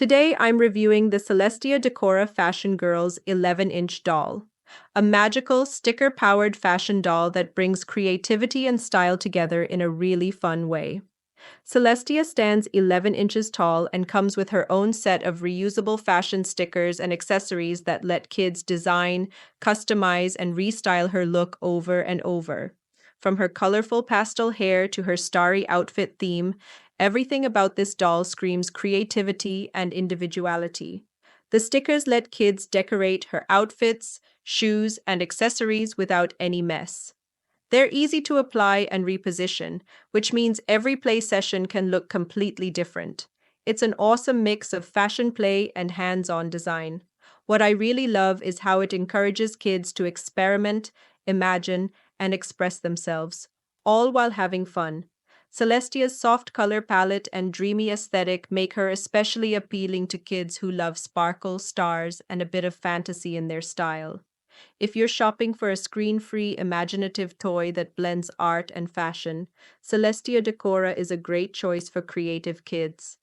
Today I'm reviewing the Celestia Decora Fashion Girlz 11-inch doll, a magical sticker-powered fashion doll that brings creativity and style together in a really fun way. Celestia stands 11 inches tall and comes with her own set of reusable fashion stickers and accessories that let kids design, customize, and restyle her look over and over. From her colorful pastel hair to her starry outfit theme, everything about this doll screams creativity and individuality. The stickers let kids decorate her outfits, shoes, and accessories without any mess. They're easy to apply and reposition, which means every play session can look completely different. It's an awesome mix of fashion play and hands-on design. What I really love is how it encourages kids to experiment, imagine, and express themselves, all while having fun. Celestia's soft color palette and dreamy aesthetic make her especially appealing to kids who love sparkle, stars, and a bit of fantasy in their style. If you're shopping for a screen-free, imaginative toy that blends art and fashion, Celestia Decora is a great choice for creative kids.